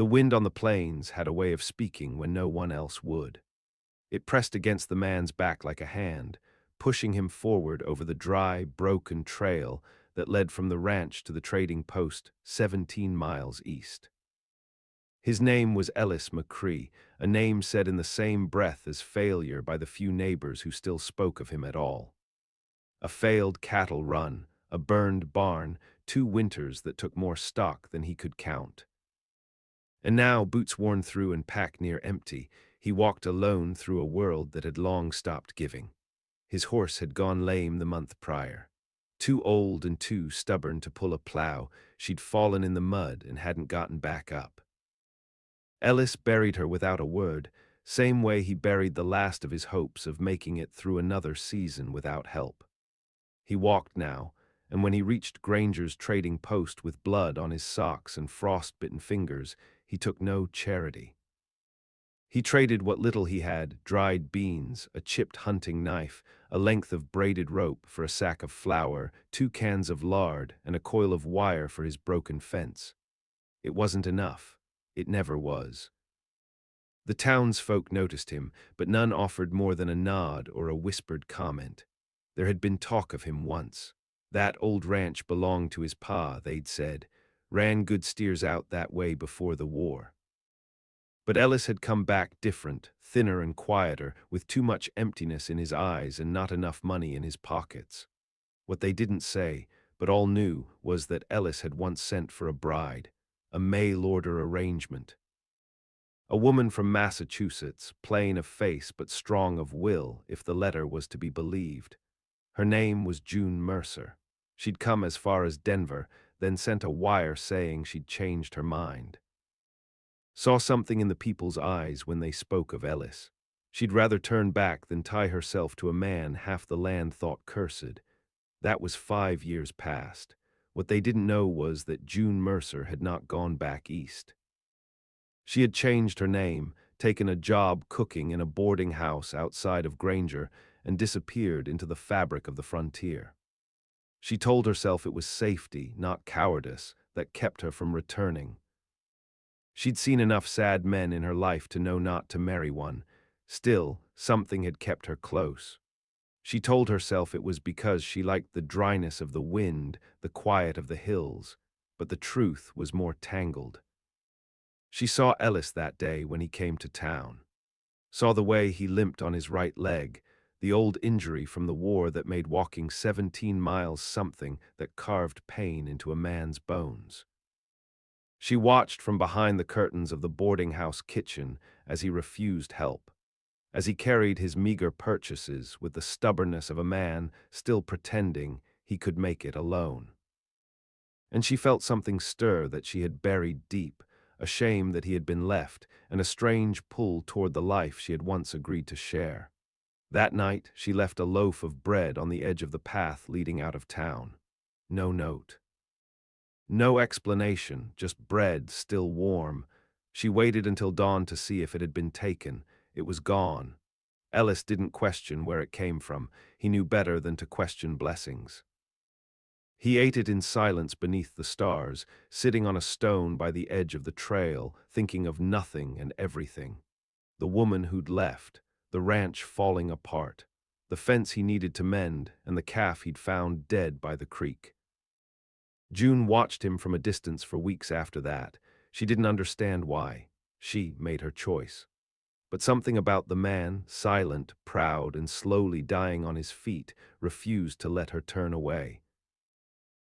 The wind on the plains had a way of speaking when no one else would. It pressed against the man's back like a hand, pushing him forward over the dry, broken trail that led from the ranch to the trading post 17 miles east. His name was Ellis McCree, a name said in the same breath as failure by the few neighbors who still spoke of him at all. A failed cattle run, a burned barn, 2 winters that took more stock than he could count. And now, boots worn through and pack near empty, he walked alone through a world that had long stopped giving. His horse had gone lame the month prior. Too old and too stubborn to pull a plow, she'd fallen in the mud and hadn't gotten back up. Ellis buried her without a word, same way he buried the last of his hopes of making it through another season without help. He walked now, and when he reached Granger's trading post with blood on his socks and frost-bitten fingers, he took no charity. He traded what little he had, dried beans, a chipped hunting knife, a length of braided rope for a sack of flour, 2 cans of lard, and a coil of wire for his broken fence. It wasn't enough. It never was. The townsfolk noticed him, but none offered more than a nod or a whispered comment. There had been talk of him once. That old ranch belonged to his pa, they'd said. Ran good steers out that way before the war. But Ellis had come back different, thinner and quieter, with too much emptiness in his eyes and not enough money in his pockets. What they didn't say, but all knew, was that Ellis had once sent for a bride, a mail-order arrangement. A woman from Massachusetts, plain of face but strong of will, if the letter was to be believed. Her name was June Mercer. She'd come as far as Denver, then sent a wire saying she'd changed her mind. Saw something in the people's eyes when they spoke of Ellis. She'd rather turn back than tie herself to a man half the land thought cursed. That was 5 years past. What they didn't know was that June Mercer had not gone back east. She had changed her name, taken a job cooking in a boarding house outside of Granger, and disappeared into the fabric of the frontier. She told herself it was safety, not cowardice, that kept her from returning. She'd seen enough sad men in her life to know not to marry one. Still, something had kept her close. She told herself it was because she liked the dryness of the wind, the quiet of the hills, but the truth was more tangled. She saw Ellis that day when he came to town. Saw the way he limped on his right leg, the old injury from the war that made walking 17 miles something that carved pain into a man's bones. She watched from behind the curtains of the boarding house kitchen as he refused help, as he carried his meager purchases with the stubbornness of a man still pretending he could make it alone. And she felt something stir that she had buried deep, a shame that he had been left, and a strange pull toward the life she had once agreed to share. That night, she left a loaf of bread on the edge of the path leading out of town. No note. No explanation, just bread still warm. She waited until dawn to see if it had been taken. It was gone. Ellis didn't question where it came from. He knew better than to question blessings. He ate it in silence beneath the stars, sitting on a stone by the edge of the trail, thinking of nothing and everything. The woman who'd left, the ranch falling apart, the fence he needed to mend, and the calf he'd found dead by the creek. June watched him from a distance for weeks after that. She didn't understand why. She made her choice. But something about the man, silent, proud, and slowly dying on his feet, refused to let her turn away.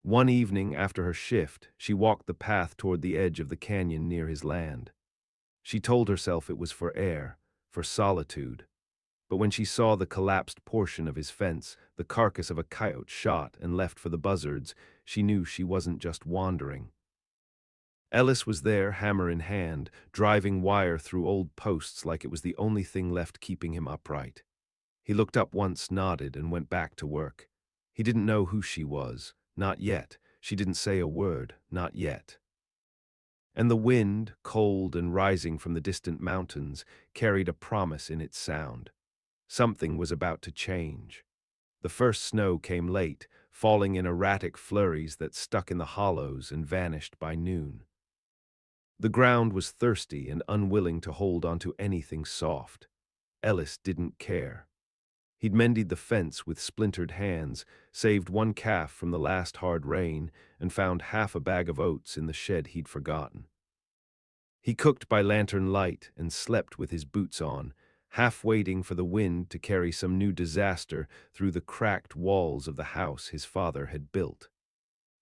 One evening after her shift, she walked the path toward the edge of the canyon near his land. She told herself it was for air, for solitude. But when she saw the collapsed portion of his fence, the carcass of a coyote shot and left for the buzzards, she knew she wasn't just wandering. Ellis was there, hammer in hand, driving wire through old posts like it was the only thing left keeping him upright. He looked up once, nodded, and went back to work. He didn't know who she was. Not yet. She didn't say a word. Not yet. And the wind, cold and rising from the distant mountains, carried a promise in its sound. Something was about to change. The first snow came late, falling in erratic flurries that stuck in the hollows and vanished by noon. The ground was thirsty and unwilling to hold onto anything soft. Ellis didn't care. He'd mended the fence with splintered hands, saved one calf from the last hard rain, and found half a bag of oats in the shed he'd forgotten. He cooked by lantern light and slept with his boots on, half waiting for the wind to carry some new disaster through the cracked walls of the house his father had built.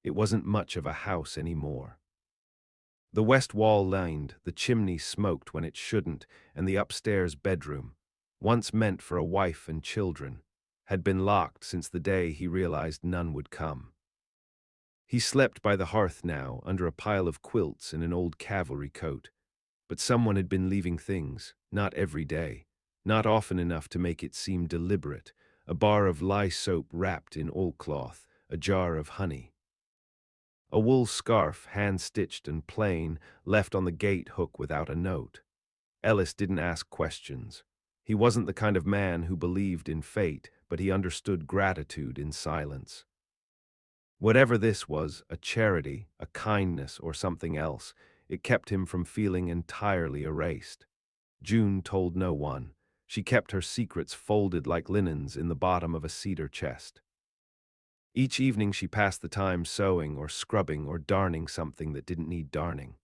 It wasn't much of a house anymore. The west wall lined, the chimney smoked when it shouldn't, and the upstairs bedroom, once meant for a wife and children, had been locked since the day he realized none would come. He slept by the hearth now, under a pile of quilts in an old cavalry coat. But someone had been leaving things, not every day, not often enough to make it seem deliberate. A bar of lye soap wrapped in oilcloth, a jar of honey. A wool scarf, hand-stitched and plain, left on the gate hook without a note. Ellis didn't ask questions. He wasn't the kind of man who believed in fate, but he understood gratitude in silence. Whatever this was, a charity, a kindness, or something else, it kept him from feeling entirely erased. June told no one. She kept her secrets folded like linens in the bottom of a cedar chest. Each evening she passed the time sewing or scrubbing or darning something that didn't need darning.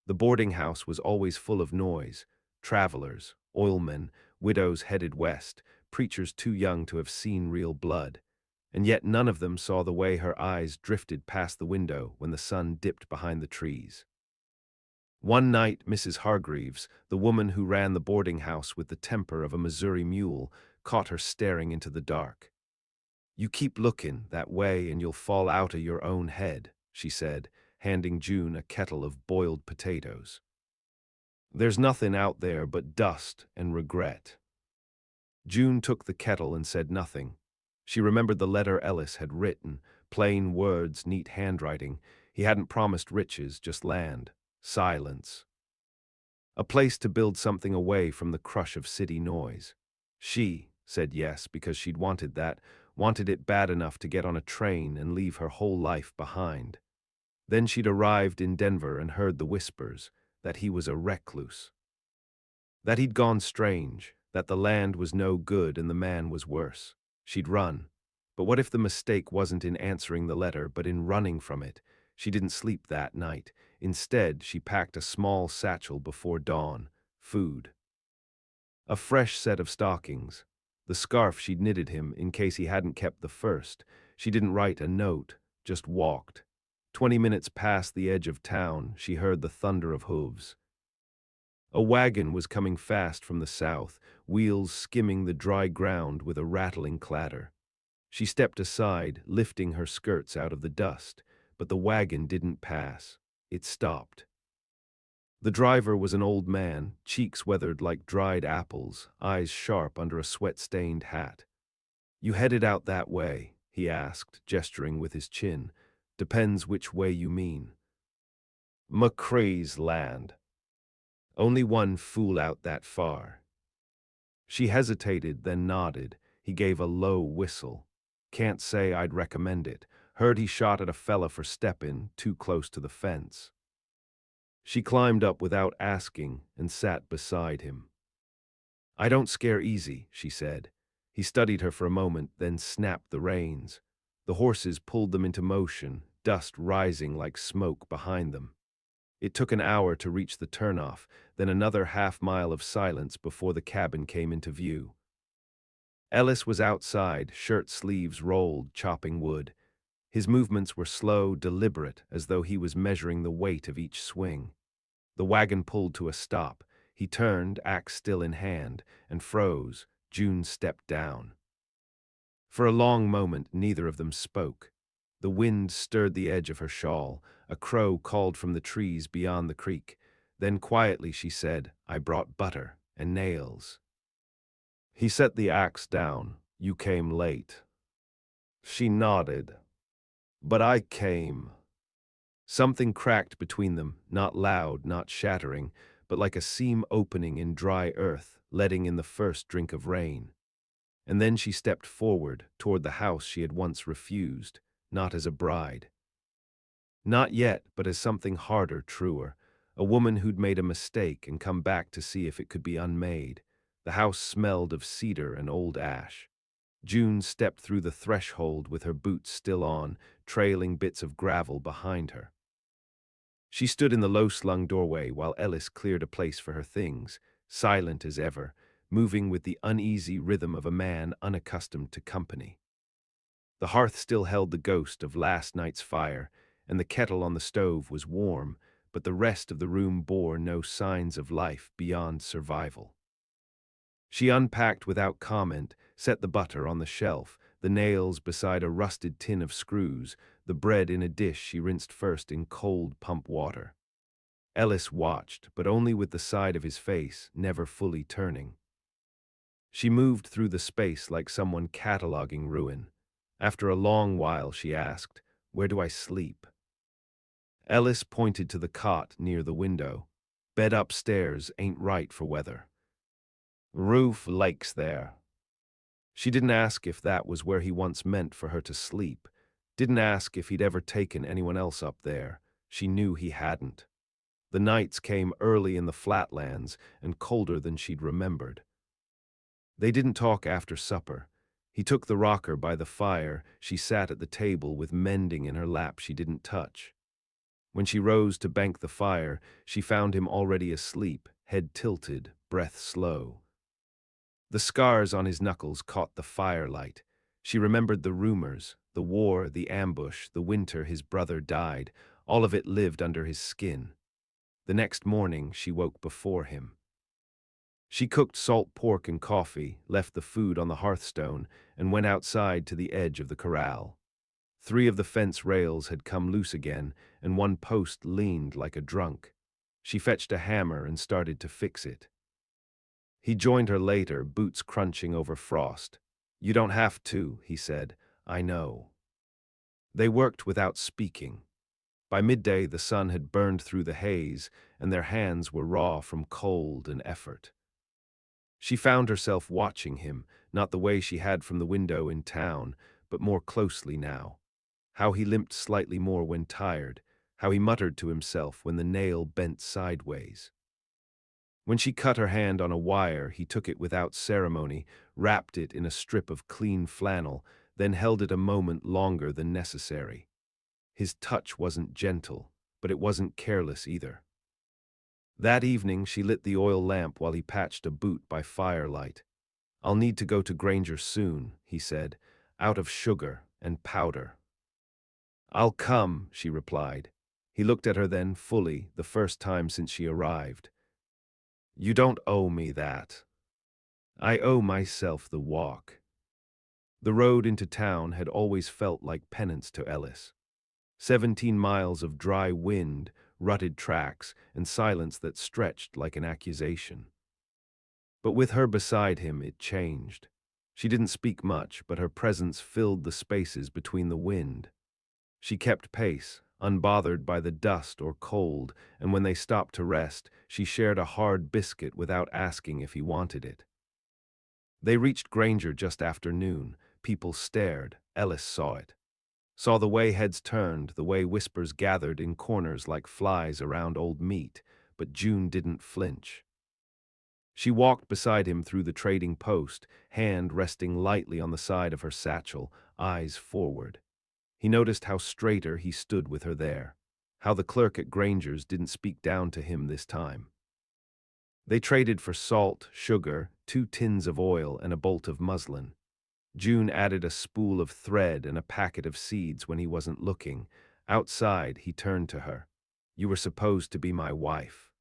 The boarding house was always full of noise: travelers, oilmen, widows headed west, preachers too young to have seen real blood. And yet none of them saw the way her eyes drifted past the window when the sun dipped behind the trees. One night, Mrs. Hargreaves, the woman who ran the boarding house with the temper of a Missouri mule, caught her staring into the dark. "You keep looking that way and you'll fall out of your own head," she said, handing June a kettle of boiled potatoes. "There's nothing out there but dust and regret." June took the kettle and said nothing. She remembered the letter Ellis had written, plain words, neat handwriting. He hadn't promised riches, just land, silence. A place to build something away from the crush of city noise. She said yes because she'd wanted that, wanted it bad enough to get on a train and leave her whole life behind. Then she'd arrived in Denver and heard the whispers that he was a recluse, that he'd gone strange, that the land was no good and the man was worse. She'd run. But what if the mistake wasn't in answering the letter, but in running from it? She didn't sleep that night. Instead, she packed a small satchel before dawn: food. A fresh set of stockings. The scarf she'd knitted him in case he hadn't kept the first. She didn't write a note, just walked. 20 minutes past the edge of town, she heard the thunder of hooves. A wagon was coming fast from the south, wheels skimming the dry ground with a rattling clatter. She stepped aside, lifting her skirts out of the dust, but the wagon didn't pass. It stopped. The driver was an old man, cheeks weathered like dried apples, eyes sharp under a sweat-stained hat. "You headed out that way?" he asked, gesturing with his chin. "Depends which way you mean." "McCree's land. Only one fool out that far." She hesitated, then nodded. He gave a low whistle. "Can't say I'd recommend it. Heard he shot at a fella for steppin' too close to the fence." She climbed up without asking and sat beside him. "I don't scare easy," she said. He studied her for a moment, then snapped the reins. The horses pulled them into motion, dust rising like smoke behind them. It took an hour to reach the turnoff, then another half-mile of silence before the cabin came into view. Ellis was outside, shirt sleeves rolled, chopping wood. His movements were slow, deliberate, as though he was measuring the weight of each swing. The wagon pulled to a stop. He turned, axe still in hand, and froze. June stepped down. For a long moment, neither of them spoke. The wind stirred the edge of her shawl. A crow called from the trees beyond the creek. Then quietly she said, "I brought butter and nails." He set the axe down. "You came late." She nodded. "But I came." Something cracked between them, not loud, not shattering, but like a seam opening in dry earth, letting in the first drink of rain. And then she stepped forward, toward the house she had once refused, not as a bride. Not yet, but as something harder, truer. A woman who'd made a mistake and come back to see if it could be unmade. The house smelled of cedar and old ash. June stepped through the threshold with her boots still on, trailing bits of gravel behind her. She stood in the low-slung doorway while Ellis cleared a place for her things, silent as ever, moving with the uneasy rhythm of a man unaccustomed to company. The hearth still held the ghost of last night's fire, and the kettle on the stove was warm, but the rest of the room bore no signs of life beyond survival. She unpacked without comment, set the butter on the shelf, the nails beside a rusted tin of screws, the bread in a dish she rinsed first in cold pump water. Ellis watched, but only with the side of his face, never fully turning. She moved through the space like someone cataloging ruin. After a long while, she asked, "Where do I sleep?" Ellis pointed to the cot near the window. "Bed upstairs ain't right for weather. Roof lakes there." She didn't ask if that was where he once meant for her to sleep. Didn't ask if he'd ever taken anyone else up there. She knew he hadn't. The nights came early in the flatlands and colder than she'd remembered. They didn't talk after supper. He took the rocker by the fire. She sat at the table with mending in her lap she didn't touch. When she rose to bank the fire, she found him already asleep, head tilted, breath slow. The scars on his knuckles caught the firelight. She remembered the rumors, the war, the ambush, the winter his brother died. All of it lived under his skin. The next morning, she woke before him. She cooked salt pork and coffee, left the food on the hearthstone, and went outside to the edge of the corral. 3 of the fence rails had come loose again, and one post leaned like a drunk. She fetched a hammer and started to fix it. He joined her later, boots crunching over frost. "You don't have to," he said. "I know." They worked without speaking. By midday, the sun had burned through the haze, and their hands were raw from cold and effort. She found herself watching him, not the way she had from the window in town, but more closely now. How he limped slightly more when tired, how he muttered to himself when the nail bent sideways. When she cut her hand on a wire, he took it without ceremony, wrapped it in a strip of clean flannel, then held it a moment longer than necessary. His touch wasn't gentle, but it wasn't careless either. That evening, she lit the oil lamp while he patched a boot by firelight. "I'll need to go to Granger soon," he said, "out of sugar and powder." "I'll come," she replied. He looked at her then fully, the first time since she arrived. "You don't owe me that. I owe myself the walk." The road into town had always felt like penance to Ellis. 17 miles of dry wind, rutted tracks, and silence that stretched like an accusation. But with her beside him, it changed. She didn't speak much, but her presence filled the spaces between the wind. She kept pace, unbothered by the dust or cold, and when they stopped to rest, she shared a hard biscuit without asking if he wanted it. They reached Granger just after noon. People stared. Ellis saw it. Saw the way heads turned, the way whispers gathered in corners like flies around old meat, but June didn't flinch. She walked beside him through the trading post, hand resting lightly on the side of her satchel, eyes forward. He noticed how straighter he stood with her there, how the clerk at Granger's didn't speak down to him this time. They traded for salt, sugar, 2 tins of oil, and a bolt of muslin. June added a spool of thread and a packet of seeds when he wasn't looking. Outside, he turned to her. "You were supposed to be my wife."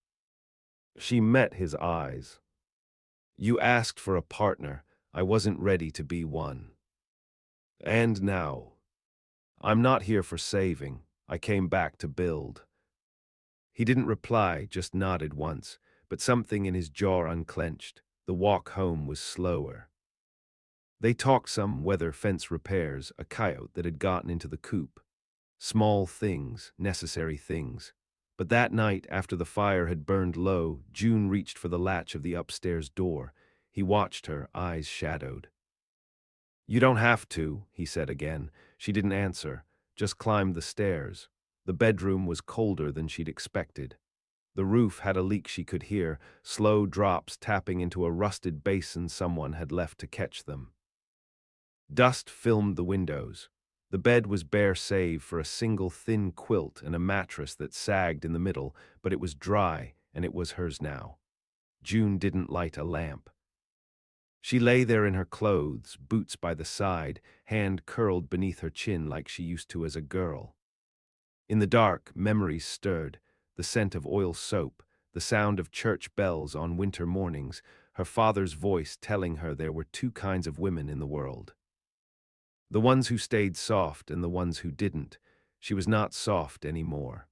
She met his eyes. "You asked for a partner. I wasn't ready to be one. And now, I'm not here for saving. I came back to build." He didn't reply, just nodded once, but something in his jaw unclenched. The walk home was slower. They talked some weather, fence repairs, a coyote that had gotten into the coop. Small things, necessary things. But that night, after the fire had burned low, June reached for the latch of the upstairs door. He watched her, eyes shadowed. "You don't have to," he said again. She didn't answer, just climbed the stairs. The bedroom was colder than she'd expected. The roof had a leak she could hear, slow drops tapping into a rusted basin someone had left to catch them. Dust filmed the windows. The bed was bare save for a single thin quilt and a mattress that sagged in the middle, but it was dry, and it was hers now. June didn't light a lamp. She lay there in her clothes, boots by the side, hand curled beneath her chin like she used to as a girl. In the dark, memories stirred, the scent of oil soap, the sound of church bells on winter mornings, her father's voice telling her there were two kinds of women in the world. The ones who stayed soft and the ones who didn't. She was not soft anymore.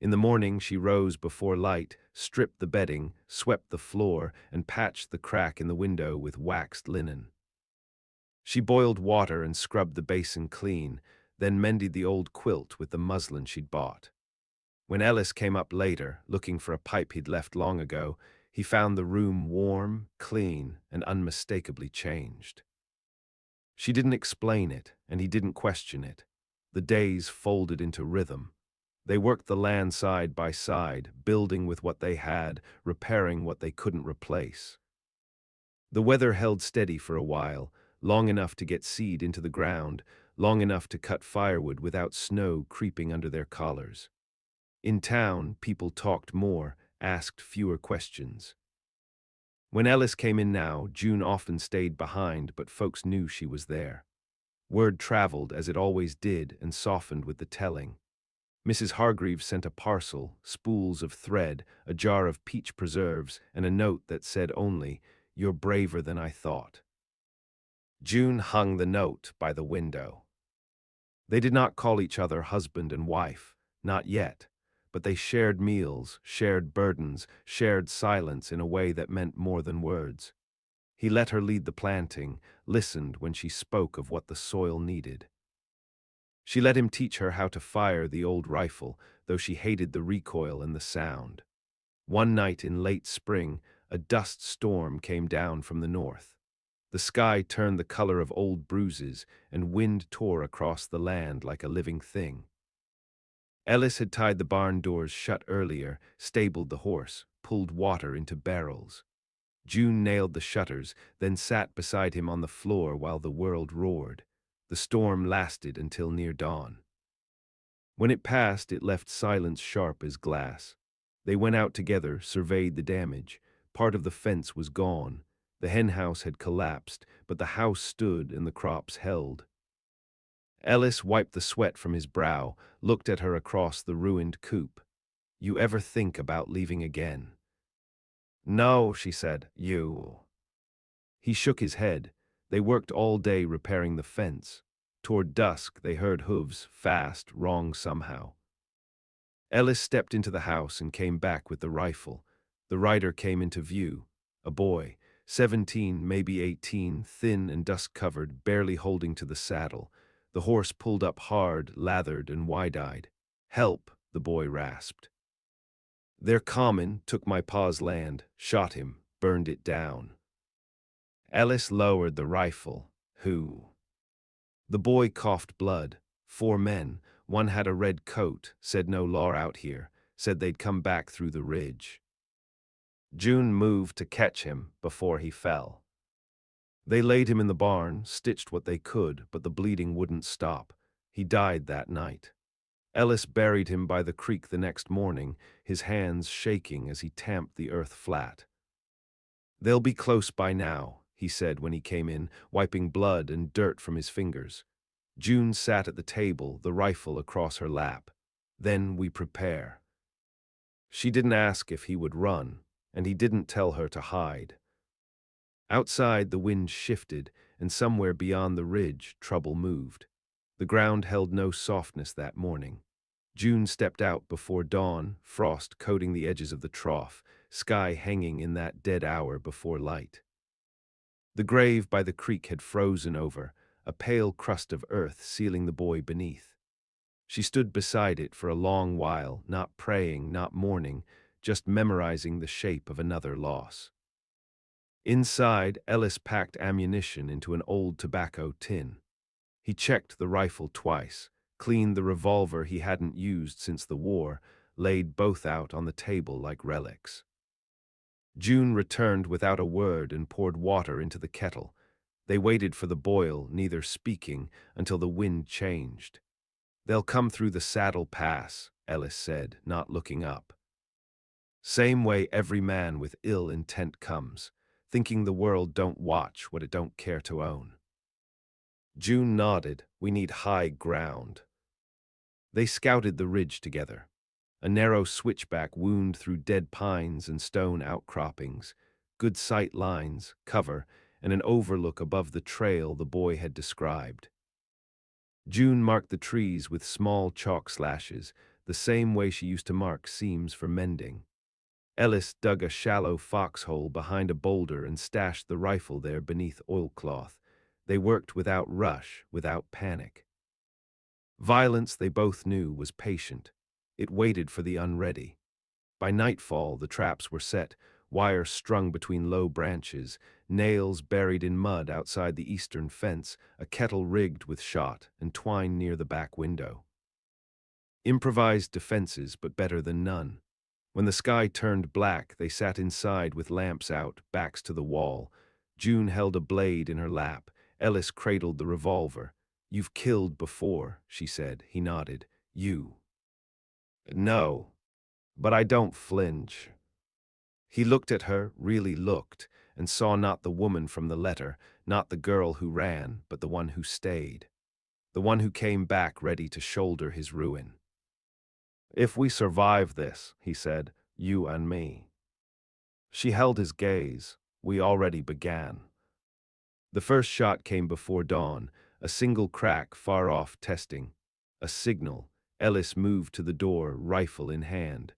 In the morning she rose before light, stripped the bedding, swept the floor, and patched the crack in the window with waxed linen. She boiled water and scrubbed the basin clean, then mended the old quilt with the muslin she'd bought. When Ellis came up later, looking for a pipe he'd left long ago, he found the room warm, clean, and unmistakably changed. She didn't explain it, and he didn't question it. The days folded into rhythm. They worked the land side by side, building with what they had, repairing what they couldn't replace. The weather held steady for a while, long enough to get seed into the ground, long enough to cut firewood without snow creeping under their collars. In town, people talked more, asked fewer questions. When Ellis came in now, June often stayed behind, but folks knew she was there. Word traveled, as it always did, and softened with the telling. Mrs. Hargreaves sent a parcel, spools of thread, a jar of peach preserves, and a note that said only, "You're braver than I thought." June hung the note by the window. They did not call each other husband and wife, not yet, but they shared meals, shared burdens, shared silence in a way that meant more than words. He let her lead the planting, listened when she spoke of what the soil needed. She let him teach her how to fire the old rifle, though she hated the recoil and the sound. One night in late spring, a dust storm came down from the north. The sky turned the color of old bruises, and wind tore across the land like a living thing. Ellis had tied the barn doors shut earlier, stabled the horse, pulled water into barrels. June nailed the shutters, then sat beside him on the floor while the world roared. The storm lasted until near dawn. When it passed, it left silence sharp as glass. They went out together, surveyed the damage. Part of the fence was gone. The henhouse had collapsed, but the house stood and the crops held. Ellis wiped the sweat from his brow, looked at her across the ruined coop. "You ever think about leaving again?" "No," she said. "You." He shook his head. They worked all day repairing the fence. Toward dusk, they heard hooves, fast, wrong somehow. Ellis stepped into the house and came back with the rifle. The rider came into view. A boy, 17, maybe 18, thin and dust-covered, barely holding to the saddle. The horse pulled up hard, lathered, and wide-eyed. "Help," the boy rasped. "They're common, took my pa's land, shot him, burned it down." Ellis lowered the rifle. "Who?" The boy coughed blood. "4 men. One had a red coat, said no law out here, said they'd come back through the ridge." June moved to catch him before he fell. They laid him in the barn, stitched what they could, but the bleeding wouldn't stop. He died that night. Ellis buried him by the creek the next morning, his hands shaking as he tamped the earth flat. "They'll be close by now," he said when he came in, wiping blood and dirt from his fingers. June sat at the table, the rifle across her lap. "Then we prepare." She didn't ask if he would run, and he didn't tell her to hide. Outside, the wind shifted, and somewhere beyond the ridge, trouble moved. The ground held no softness that morning. June stepped out before dawn, frost coating the edges of the trough, sky hanging in that dead hour before light. The grave by the creek had frozen over, a pale crust of earth sealing the boy beneath. She stood beside it for a long while, not praying, not mourning, just memorizing the shape of another loss. Inside, Ellis packed ammunition into an old tobacco tin. He checked the rifle twice, cleaned the revolver he hadn't used since the war, laid both out on the table like relics. June returned without a word and poured water into the kettle. They waited for the boil, neither speaking, until the wind changed. "They'll come through the saddle pass," Ellis said, not looking up. "Same way every man with ill intent comes, thinking the world don't watch what it don't care to own." June nodded. "We need high ground." They scouted the ridge together. A narrow switchback wound through dead pines and stone outcroppings, good sight lines, cover, and an overlook above the trail the boy had described. June marked the trees with small chalk slashes, the same way she used to mark seams for mending. Ellis dug a shallow foxhole behind a boulder and stashed the rifle there beneath oilcloth. They worked without rush, without panic. Violence, they both knew, was patient. It waited for the unready. By nightfall, the traps were set, wire strung between low branches, nails buried in mud outside the eastern fence, a kettle rigged with shot and twine near the back window. Improvised defenses, but better than none. When the sky turned black, they sat inside with lamps out, backs to the wall. June held a blade in her lap. Ellis cradled the revolver. "You've killed before," she said. He nodded. "You." "No, but I don't flinch." He looked at her, really looked, and saw not the woman from the letter, not the girl who ran, but the one who stayed. The one who came back ready to shoulder his ruin. "If we survive this," he said, "you and me." She held his gaze. "We already began." The first shot came before dawn, a single crack far off testing. A signal. Ellis moved to the door, rifle in hand.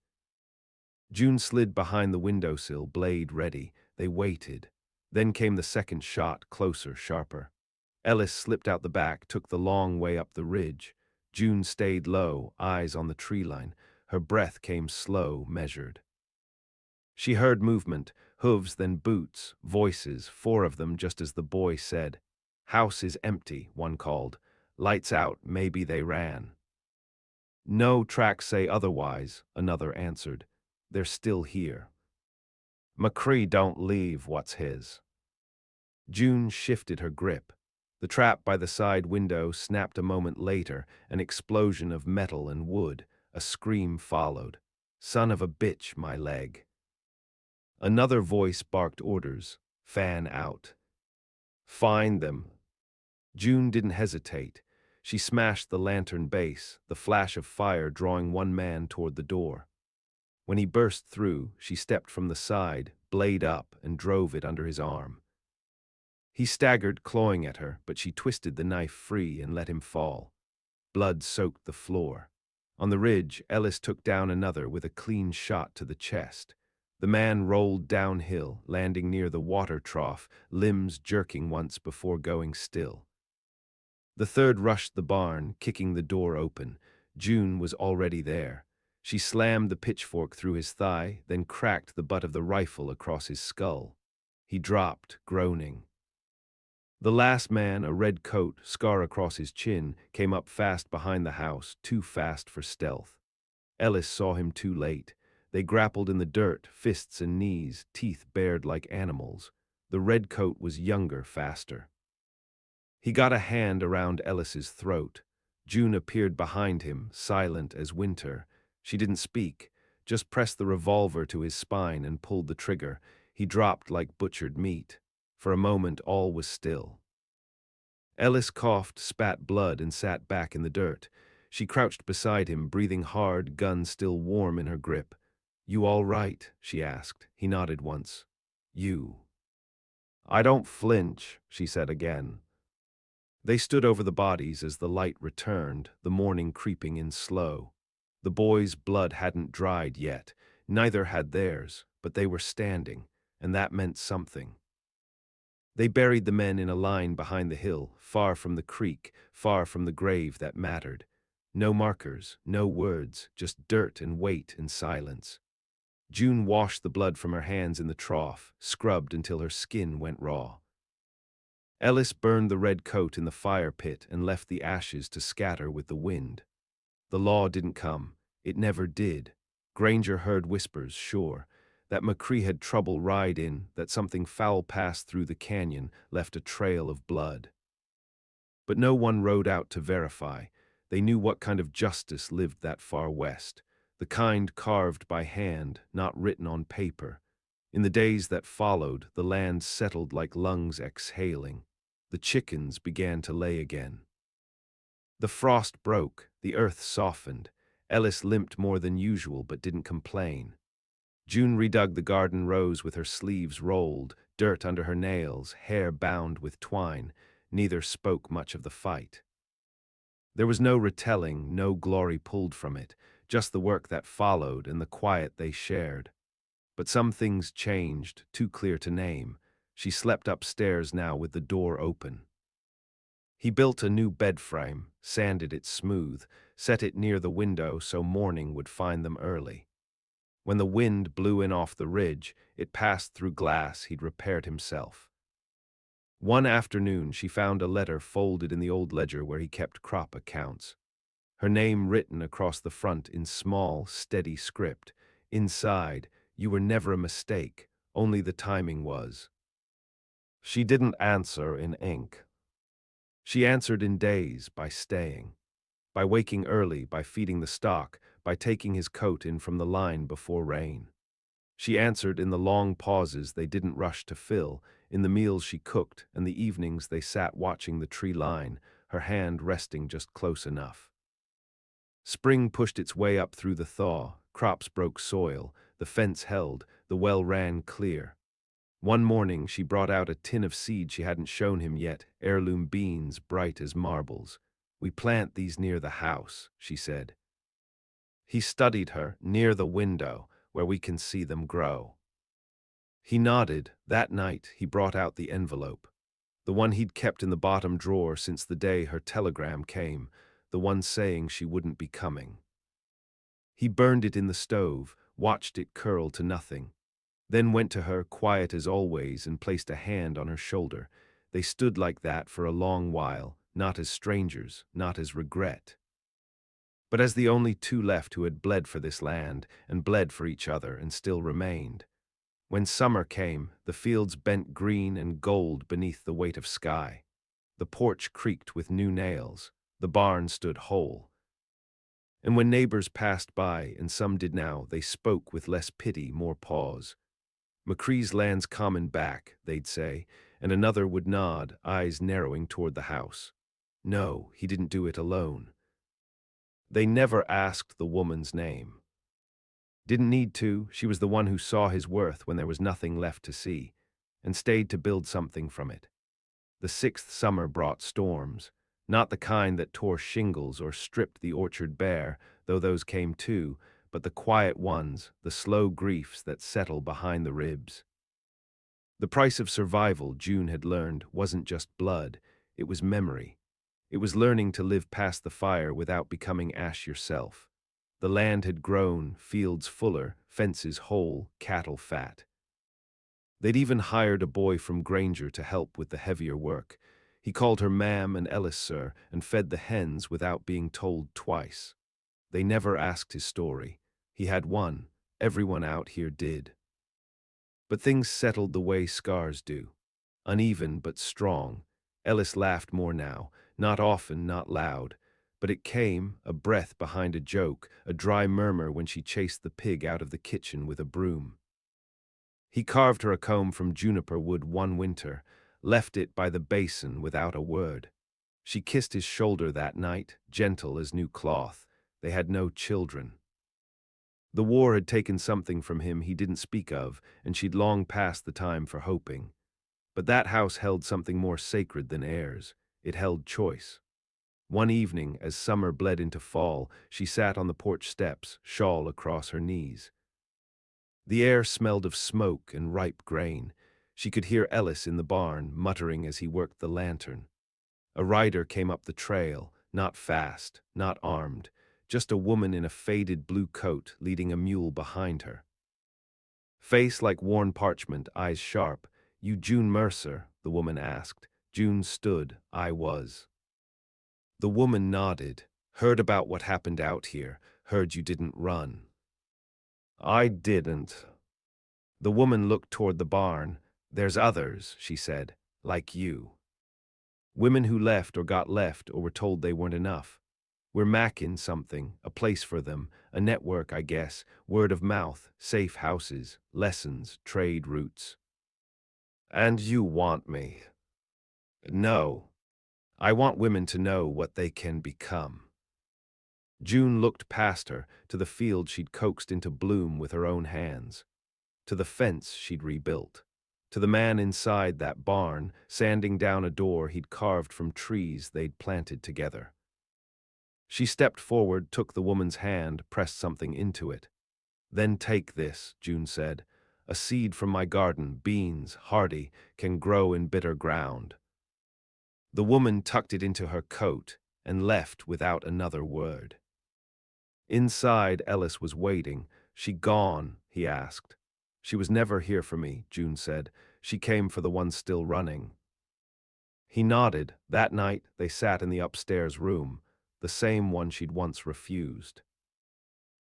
June slid behind the windowsill, blade ready. They waited. Then came the second shot, closer, sharper. Ellis slipped out the back, took the long way up the ridge. June stayed low, eyes on the tree line. Her breath came slow, measured. She heard movement, hooves, then boots, voices, 4 of them, just as the boy said. "House is empty," one called. "Lights out, maybe they ran." "No tracks say otherwise," another answered. "They're still here." "McCree don't leave what's his." June shifted her grip. The trap by the side window snapped a moment later, an explosion of metal and wood. A scream followed. "Son of a bitch, my leg." Another voice barked orders. "Fan out." "Find them." June didn't hesitate. She smashed the lantern base, the flash of fire drawing one man toward the door. When he burst through, she stepped from the side, blade up, and drove it under his arm. He staggered, clawing at her, but she twisted the knife free and let him fall. Blood soaked the floor. On the ridge, Ellis took down another with a clean shot to the chest. The man rolled downhill, landing near the water trough, limbs jerking once before going still. The third rushed the barn, kicking the door open. June was already there. She slammed the pitchfork through his thigh, then cracked the butt of the rifle across his skull. He dropped, groaning. The last man, a red coat, scar across his chin, came up fast behind the house, too fast for stealth. Ellis saw him too late. They grappled in the dirt, fists and knees, teeth bared like animals. The red coat was younger, faster. He got a hand around Ellis's throat. June appeared behind him, silent as winter. She didn't speak, just pressed the revolver to his spine and pulled the trigger. He dropped like butchered meat. For a moment, all was still. Ellis coughed, spat blood, and sat back in the dirt. She crouched beside him, breathing hard, gun still warm in her grip. "You all right?" she asked. He nodded once. "You." "I don't flinch," she said again. They stood over the bodies as the light returned, the morning creeping in slow. The boys' blood hadn't dried yet, neither had theirs, but they were standing, and that meant something. They buried the men in a line behind the hill, far from the creek, far from the grave that mattered. No markers, no words, just dirt and weight and silence. June washed the blood from her hands in the trough, scrubbed until her skin went raw. Ellis burned the red coat in the fire pit and left the ashes to scatter with the wind. The law didn't come. It never did. Granger heard whispers, sure, that McCree had trouble ride in, that something foul passed through the canyon, left a trail of blood. But no one rode out to verify. They knew what kind of justice lived that far west, the kind carved by hand, not written on paper. In the days that followed, the land settled like lungs exhaling. The chickens began to lay again. The frost broke, the earth softened. Ellis limped more than usual but didn't complain. June redug the garden rows with her sleeves rolled, dirt under her nails, hair bound with twine. Neither spoke much of the fight. There was no retelling, no glory pulled from it, just the work that followed and the quiet they shared. But some things changed, too clear to name. She slept upstairs now with the door open. He built a new bed frame, sanded it smooth, set it near the window so morning would find them early. When the wind blew in off the ridge, it passed through glass he'd repaired himself. One afternoon she found a letter folded in the old ledger where he kept crop accounts. Her name written across the front in small, steady script. Inside, "You were never a mistake, only the timing was." She didn't answer in ink. She answered in days, by staying, by waking early, by feeding the stock, by taking his coat in from the line before rain. She answered in the long pauses they didn't rush to fill, in the meals she cooked and the evenings they sat watching the tree line, her hand resting just close enough. Spring pushed its way up through the thaw, crops broke soil, the fence held, the well ran clear. One morning she brought out a tin of seed she hadn't shown him yet, heirloom beans bright as marbles. "We plant these near the house," she said. He studied her, near the window, where we can see them grow. He nodded. That night he brought out the envelope, the one he'd kept in the bottom drawer since the day her telegram came, the one saying she wouldn't be coming. He burned it in the stove, watched it curl to nothing, then went to her, quiet as always, and placed a hand on her shoulder. They stood like that for a long while, not as strangers, not as regret, but as the only two left who had bled for this land, and bled for each other, and still remained. When summer came, the fields bent green and gold beneath the weight of sky. The porch creaked with new nails. The barn stood whole. And when neighbors passed by, and some did now, they spoke with less pity, more pause. "McCree's land's common back," they'd say, and another would nod, eyes narrowing toward the house. No, he didn't do it alone. They never asked the woman's name. Didn't need to. She was the one who saw his worth when there was nothing left to see, and stayed to build something from it. The sixth summer brought storms, not the kind that tore shingles or stripped the orchard bare, though those came too, but the quiet ones, the slow griefs that settle behind the ribs. The price of survival, June had learned, wasn't just blood, it was memory. It was learning to live past the fire without becoming ash yourself. The land had grown, fields fuller, fences whole, cattle fat. They'd even hired a boy from Granger to help with the heavier work. He called her ma'am and Ellis sir, and fed the hens without being told twice. They never asked his story. He had one. Everyone out here did. But things settled the way scars do. Uneven but strong. Ellis laughed more now, not often, not loud. But it came, a breath behind a joke, a dry murmur when she chased the pig out of the kitchen with a broom. He carved her a comb from juniper wood one winter, left it by the basin without a word. She kissed his shoulder that night, gentle as new cloth. They had no children. The war had taken something from him he didn't speak of, and she'd long passed the time for hoping. But that house held something more sacred than heirs. It held choice. One evening, as summer bled into fall, she sat on the porch steps, shawl across her knees. The air smelled of smoke and ripe grain. She could hear Ellis in the barn, muttering as he worked the lantern. A rider came up the trail, not fast, not armed, just a woman in a faded blue coat leading a mule behind her. Face like worn parchment, eyes sharp. "You June Mercer?" the woman asked. June stood. "I was." The woman nodded. "Heard about what happened out here. Heard you didn't run." I didn't. The woman looked toward the barn. There's others, she said, like you. Women who left or got left or were told they weren't enough. We're macking something, a place for them, a network, I guess, word of mouth, safe houses, lessons, trade routes. And you want me? No. I want women to know what they can become. June looked past her, to the field she'd coaxed into bloom with her own hands, to the fence she'd rebuilt, to the man inside that barn, sanding down a door he'd carved from trees they'd planted together. She stepped forward, took the woman's hand, pressed something into it. Then take this, June said. A seed from my garden, beans, hardy, can grow in bitter ground. The woman tucked it into her coat and left without another word. Inside, Ellis was waiting. She gone? He asked. She was never here for me, June said. She came for the one still running. He nodded. That night, they sat in the upstairs room, the same one she'd once refused.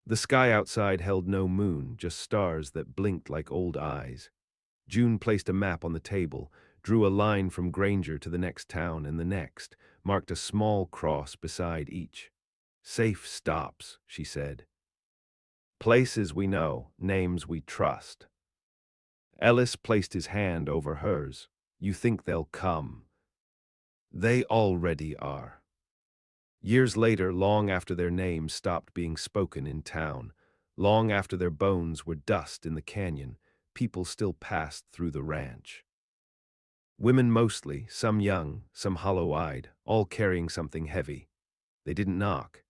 The sky outside held no moon, just stars that blinked like old eyes. June placed a map on the table, drew a line from Granger to the next town and the next, marked a small cross beside each. Safe stops, she said. Places we know, names we trust. Ellis placed his hand over hers. You think they'll come? They already are. Years later, long after their names stopped being spoken in town, long after their bones were dust in the canyon, people still passed through the ranch. Women mostly, some young, some hollow-eyed, all carrying something heavy. They didn't knock.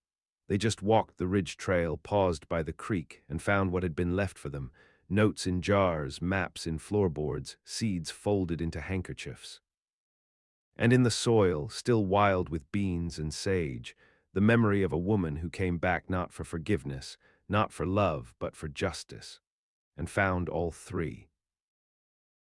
They just walked the ridge trail, paused by the creek, and found what had been left for them: notes in jars, maps in floorboards, seeds folded into handkerchiefs. And in the soil, still wild with beans and sage, the memory of a woman who came back not for forgiveness, not for love, but for justice, and found all three.